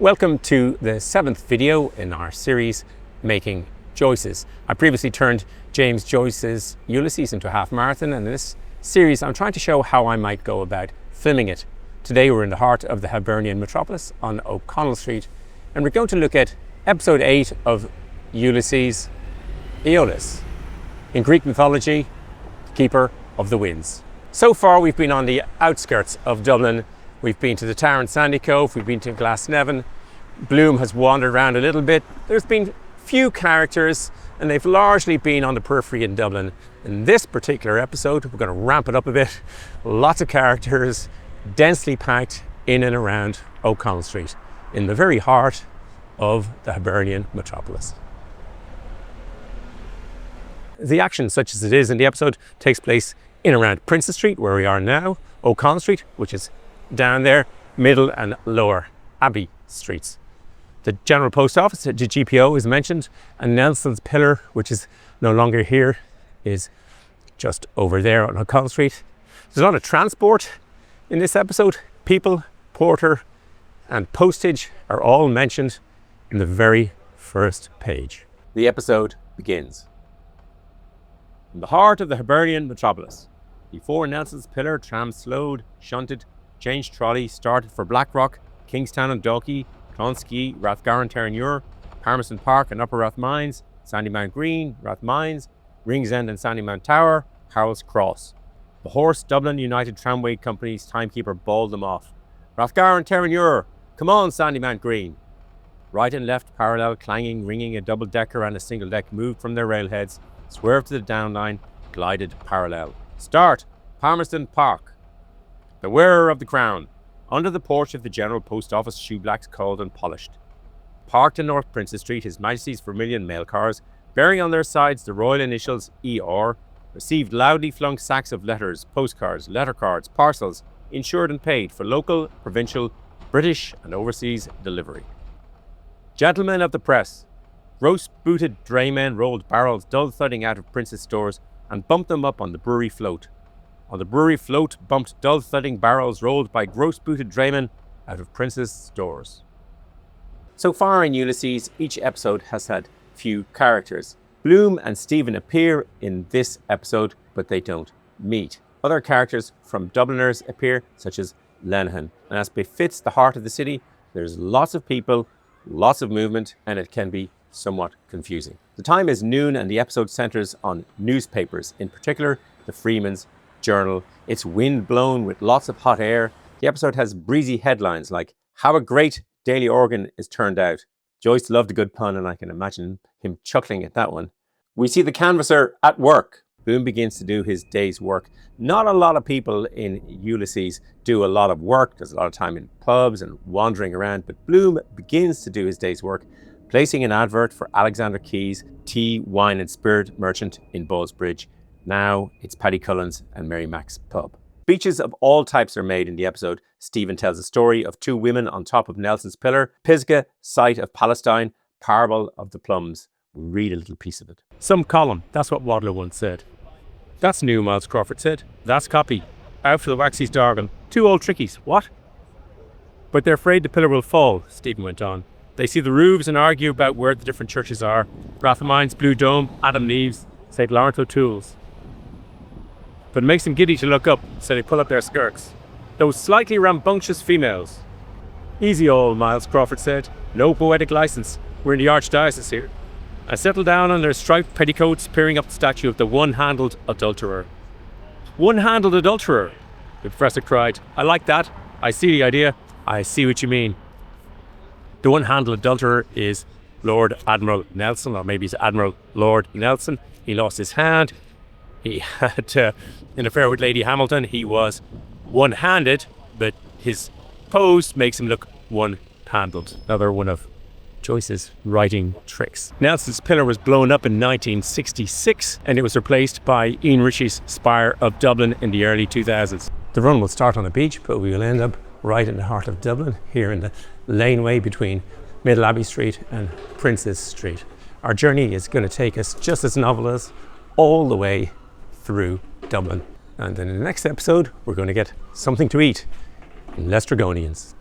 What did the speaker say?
Welcome to the 7th video in our series, Making Joyces. I previously turned James Joyce's Ulysses into a half marathon, and in this series I'm trying to show how I might go about filming it. Today we're in the heart of the Hibernian Metropolis on O'Connell Street, and we're going to look at episode 8 of Ulysses, Aeolus. In Greek mythology, keeper of the winds. So far we've been on the outskirts of Dublin. We've been to the Tower in Sandycove, we've been to Glasnevin. Bloom has wandered around a little bit. There's been few characters and they've largely been on the periphery in Dublin. In this particular episode, we're going to ramp it up a bit. Lots of characters, densely packed in and around O'Connell Street, in the very heart of the Hibernian Metropolis. The action, such as it is in the episode, takes place in and around Princes Street, where we are now, O'Connell Street, which is down there, Middle and Lower Abbey Streets. The General Post Office, the GPO, is mentioned, and Nelson's Pillar, which is no longer here, is just over there on O'Connell Street. There's a lot of transport in this episode. People, porter, and postage are all mentioned in the very first page. The episode begins. In the heart of the Hibernian Metropolis, before Nelson's Pillar, trams slowed, shunted, changed trolley, started for Blackrock, Kingstown and Dalkey, Clonskee, Rathgarren Terranure, Palmerston Park and Upper Rathmines, Sandymount Green, Rathmines, Ringsend and Sandymount Tower, Harold's Cross. The Horse Dublin United Tramway Company's timekeeper bawled them off. Rathgarren Terranure, come on Sandymount Green. Right and left parallel, clanging, ringing, a double-decker and a single deck moved from their railheads, swerved to the down line, glided parallel. Start, Palmerston Park. The wearer of the crown. Under the porch of the General Post Office, shoeblacks called and polished. Parked in North Princes Street, His Majesty's Vermilion mail cars, bearing on their sides the royal initials ER, received loudly flung sacks of letters, postcards, letter cards, parcels, insured and paid for local, provincial, British and overseas delivery. Gentlemen of the press, gross-booted draymen rolled barrels dull-thudding out of Prince's stores and bumped them up on the brewery float. On the brewery float bumped dull-thudding barrels rolled by gross-booted draymen out of Prince's stores. So far in Ulysses, each episode has had few characters. Bloom and Stephen appear in this episode, but they don't meet. Other characters from Dubliners appear, such as Lenihan. And as befits the heart of the city, there's lots of people, lots of movement, and it can be somewhat confusing. The time is noon and the episode centers on newspapers, in particular the Freeman's Journal. It's wind blown with lots of hot air. The episode has breezy headlines like "How a Great Daily Organ is Turned Out." Joyce loved a good pun and I can imagine him chuckling at that one. We see the canvasser at work. Bloom begins to do his day's work. Not a lot of people in Ulysses do a lot of work. There's a lot of time in pubs and wandering around, but Bloom begins to do his day's work, placing an advert for Alexander Key's tea, wine and spirit merchant in Ballsbridge. Now it's Paddy Cullen's and Mary Mac's pub. Speeches of all types are made in the episode. Stephen tells a story of two women on top of Nelson's Pillar, Pisgah, site of Palestine, parable of the plums. We'll read a little piece of it. Some column, that's what Wadler once said. That's new, Miles Crawford said. That's copy. Out for the Waxies Dargan. Two old trickies, what? But they're afraid the pillar will fall, Stephen went on. They see the roofs and argue about where the different churches are. Rathmines, Blue Dome, Adam Neves, St. Lawrence O'Toole's. But it makes them giddy to look up, so they pull up their skirts. Those slightly rambunctious females. Easy all, Miles Crawford said. No poetic license. We're in the Archdiocese here. I settled down on their striped petticoats, peering up the statue of the one-handled adulterer. One-handled adulterer, the professor cried. I like that. I see the idea. I see what you mean. The one-handled adulterer is Lord Admiral Nelson, or maybe it's Admiral Lord Nelson. He lost his hand. He had an affair with Lady Hamilton. He was one-handed, but his pose makes him look one-handled. Another one of Joyce's writing tricks. Nelson's Pillar was blown up in 1966 and it was replaced by Ian Ritchie's Spire of Dublin in the early 2000s. The run will start on the beach, but we will end up right in the heart of Dublin, here in the laneway between Middle Abbey Street and Princes Street. Our journey is going to take us, just as novelist, all the way through Dublin. And in the next episode, we're going to get something to eat in Lestragonians.